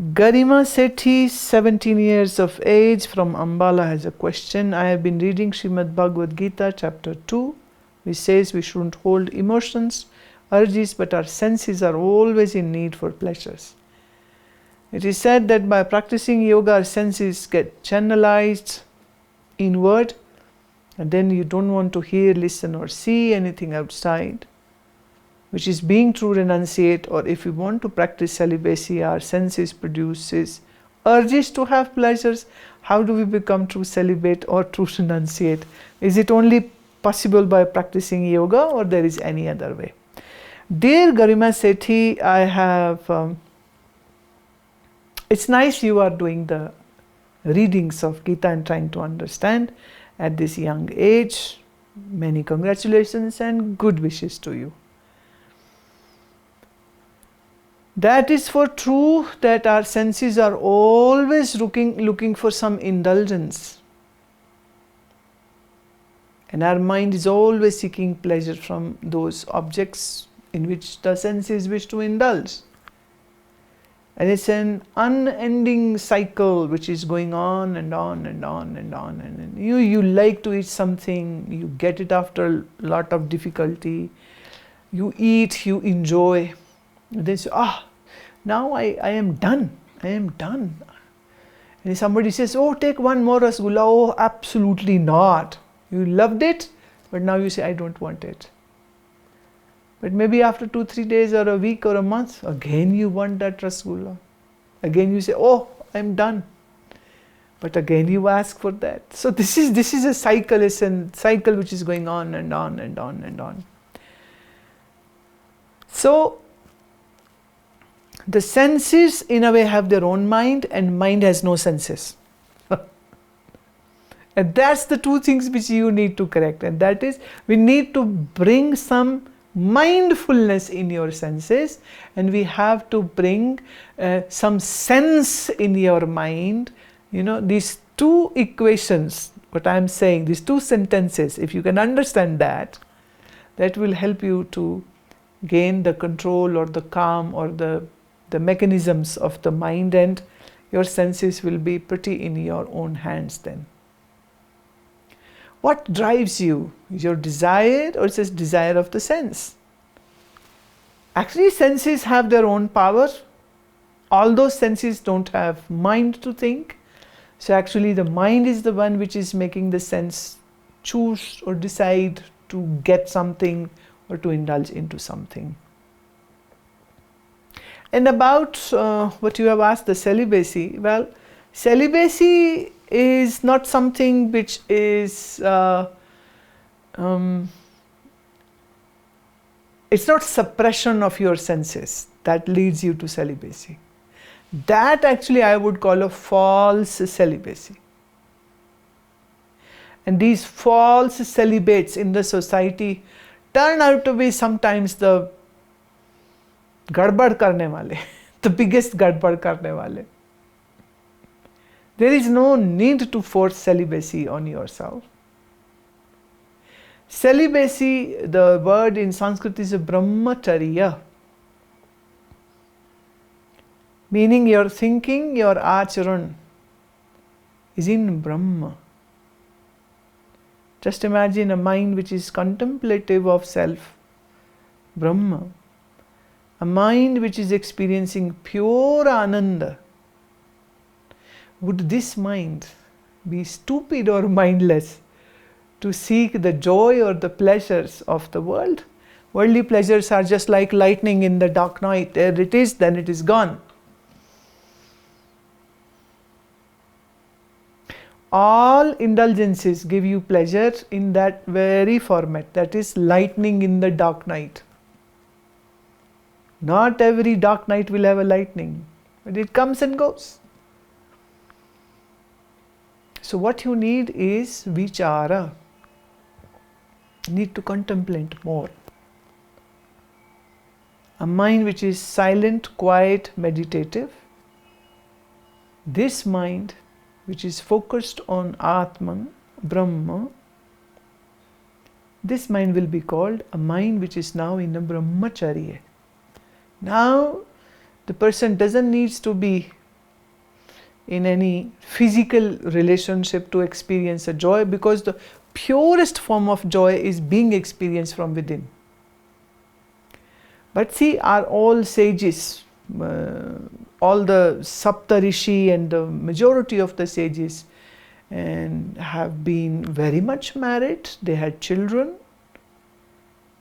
Garima Sethi, 17 years of age, from Ambala, has a question. I have been reading Srimad Bhagavad Gita, chapter 2, which says we shouldn't hold emotions, urges, but our senses are always in need for pleasures. It is said that by practicing yoga, our senses get channelized inward, and then you don't want to hear, listen, or see anything outside, which is being true renunciate. Or if we want to practice celibacy, our senses produces urges to have pleasures. How do we become true celibate or true renunciate? Is it only possible by practicing yoga, or there is any other way? Dear Garima Sethi, I have it's nice you are doing the readings of Gita and trying to understand at this young age. Many congratulations and good wishes to you. That is for true that our senses are always looking for some indulgence. And our mind is always seeking pleasure from those objects in which the senses wish to indulge. And it's an unending cycle which is going on and on and on and on. And you like to eat something, you get it after a lot of difficulty. You eat, you enjoy. And then say, now I am done. I am done. And if somebody says, oh, take one more rasgulla. Oh, absolutely not. You loved it, but now you say, I don't want it. But maybe after 2-3 days or a week or a month, again you want that rasgulla. Again you say, oh, I'm done. But again you ask for that. So this is a cycle. It's a cycle which is going on and on and on and on. So the senses in a way have their own mind, and mind has no senses. And that's the two things which you need to correct. And that is, we need to bring some mindfulness in your senses, and we have to bring some sense in your mind. These two equations, what I am saying, these two sentences, if you can understand that, that will help you to gain the control or the calm or the mechanisms of the mind, and your senses will be pretty in your own hands then. What drives you? Your desire, or just desire of the sense? Actually, senses have their own power. All those senses don't have mind to think. So actually the mind is the one which is making the sense choose or decide to get something or to indulge into something. And about what you have asked, the celibacy. Well, celibacy is not something which is, it's not suppression of your senses that leads you to celibacy. That actually I would call a false celibacy. And these false celibates in the society turn out to be sometimes the gadbad karne wale, the biggest gadbad karne wale. There is no need to force celibacy on yourself. Celibacy, the word in Sanskrit is brahmacharya, meaning your thinking, your acharan is in Brahma. Just imagine a mind which is contemplative of self, Brahma. A mind which is experiencing pure Ananda. Would this mind be stupid or mindless to seek the joy or the pleasures of the world? Worldly pleasures are just like lightning in the dark night. There it is, then it is gone. All indulgences give you pleasure in that very format, that is lightning in the dark night. Not every dark night will have a lightning, but it comes and goes. So what you need is vichara. You need to contemplate more. A mind which is silent, quiet, meditative. This mind which is focused on Atman, Brahma, this mind will be called a mind which is now in a brahmacharya. Now the person doesn't need to be in any physical relationship to experience a joy, because the purest form of joy is being experienced from within. But see, are all sages, all the Saptarishi and the majority of the sages, and have been very much married, they had children.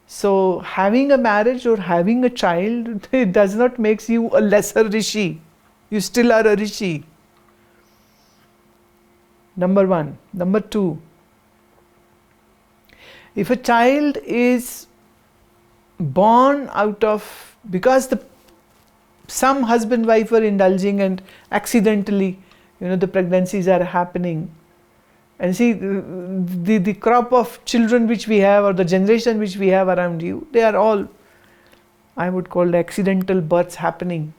So having a marriage or having a child, it does not make you a lesser rishi. You still are a rishi. Number one. Number two, if a child is born out of, because some husband wife were indulging and accidentally, the pregnancies are happening. And see, the crop of children which we have, or the generation which we have around you, they are all, I would call, accidental births happening.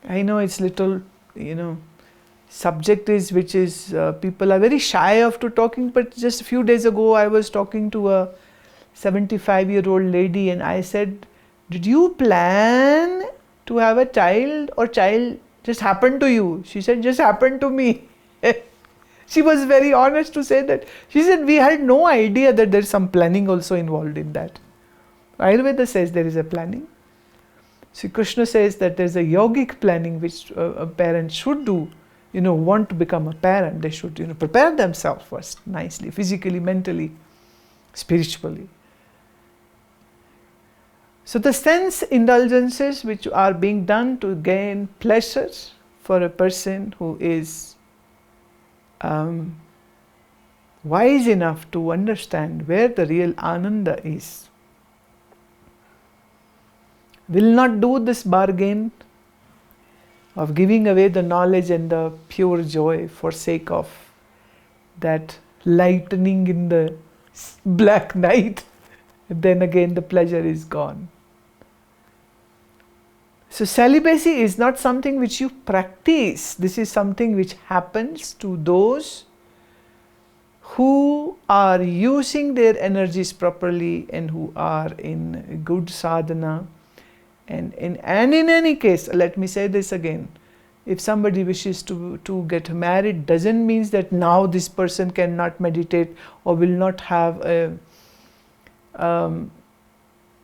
I know it's little, subject is which is people are very shy of to talking, but just a few days ago I was talking to a 75-year-old lady and I said, did you plan to have a child, or child just happened to you? She said, just happened to me. She was very honest to say that. She said, we had no idea that there's some planning also involved in that. Ayurveda says there is a planning. Sri Krishna says that there's a yogic planning which a parent should do. Want to become a parent, they should, prepare themselves first, nicely, physically, mentally, spiritually. So the sense indulgences which are being done to gain pleasure for a person who is wise enough to understand where the real Ananda is, will not do this bargain of giving away the knowledge and the pure joy for sake of that lightening in the black night. Then again the pleasure is gone. So celibacy is not something which you practice. This is something which happens to those who are using their energies properly and who are in good sadhana. And in any case, let me say this again, if somebody wishes to get married, doesn't mean that now this person cannot meditate or will not have a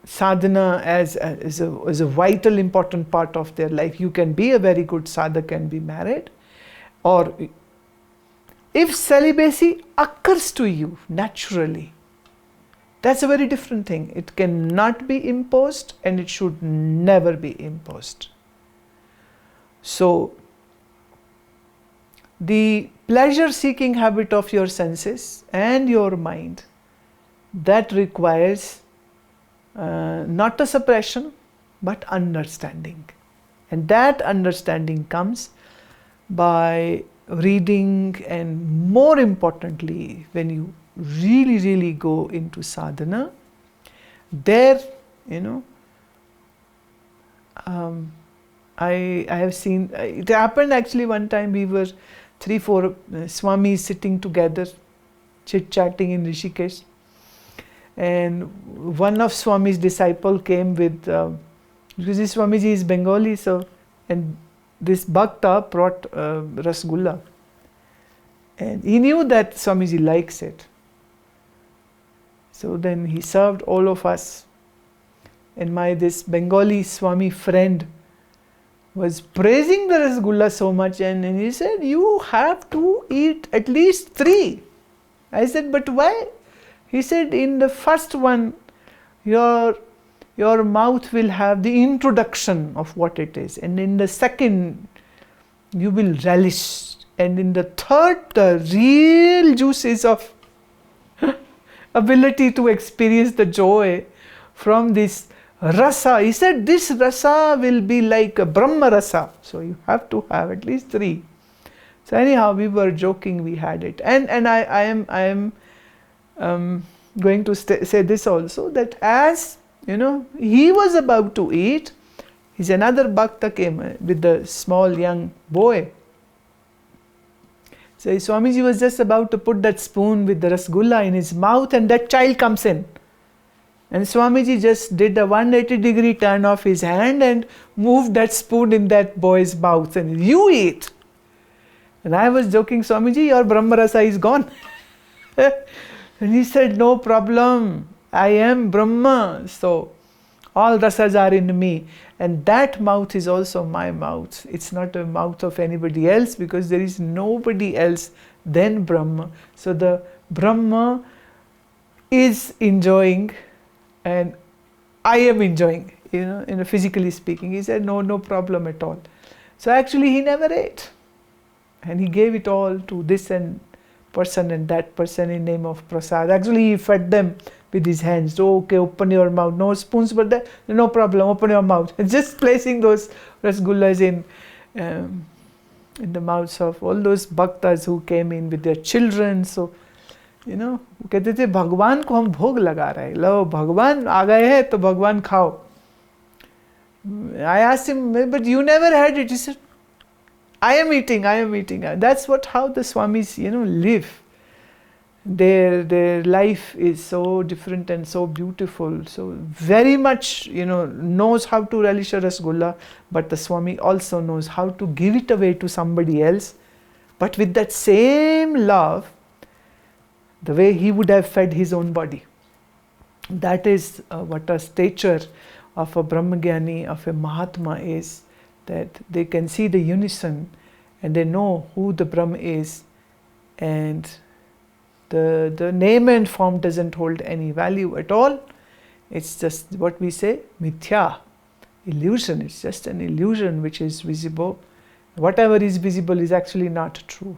sadhana as a vital important part of their life. You can be a very good sadhak and be married. Or if celibacy occurs to you naturally, that's a very different thing. It cannot be imposed and it should never be imposed. So the pleasure-seeking habit of your senses and your mind, that requires not a suppression, but understanding. And that understanding comes by reading, and more importantly, when you really go into sadhana, there, I have seen, it happened actually one time, we were 3-4 Swamis sitting together, chit-chatting in Rishikesh. And one of Swami's disciple came with, because this Swamiji is Bengali, so, and this Bhakta brought Rasgulla. And he knew that Swamiji likes it. So then he served all of us. And this Bengali Swami friend was praising the Rasgulla so much, and he said, you have to eat at least 3. I said, but why? He said, in the first one, your mouth will have the introduction of what it is. And in the second, you will relish. And in the third, the real juices of ability to experience the joy from this rasa. He said, this rasa will be like a Brahma rasa. So you have to have at least 3. So anyhow, we were joking, we had it. And I am going to say this also, that as he was about to eat, his another bhakta came with the small young boy. So Swamiji was just about to put that spoon with the rasgulla in his mouth, and that child comes in. And Swamiji just did a 180-degree turn of his hand and moved that spoon in that boy's mouth and you eat. And I was joking, Swamiji, your Brahma Rasa is gone. And he said, no problem, I am Brahma, so all rasas are in me. And that mouth is also my mouth. It's not a mouth of anybody else because there is nobody else than Brahma. So the Brahma is enjoying and I am enjoying, in a physically speaking. He said, no problem at all. So actually he never ate. And he gave it all to this and person and that person in name of prasad. Actually he fed them with his hands. Oh, okay, open your mouth. No spoons, but no problem, open your mouth. And just placing those rasgullas in the mouths of all those bhaktas who came in with their children. So, कहते थे भगवान को हम भोग लगा रहे हैं. लो भगवान आ गए हैं तो भगवान खाओ. I asked him, but you never had it. He said, I am eating. That's how the Swamis, live. Their life is so different and so beautiful. So very much, knows how to relish a rasgulla, but the Swami also knows how to give it away to somebody else. But with that same love, the way he would have fed his own body. That is what a stature of a Brahmagyani, of a Mahatma is, that they can see the unison and they know who the Brahma is, and the name and form doesn't hold any value at all. It's just what we say, mithya, illusion. It's just an illusion which is visible. Whatever is visible is actually not true.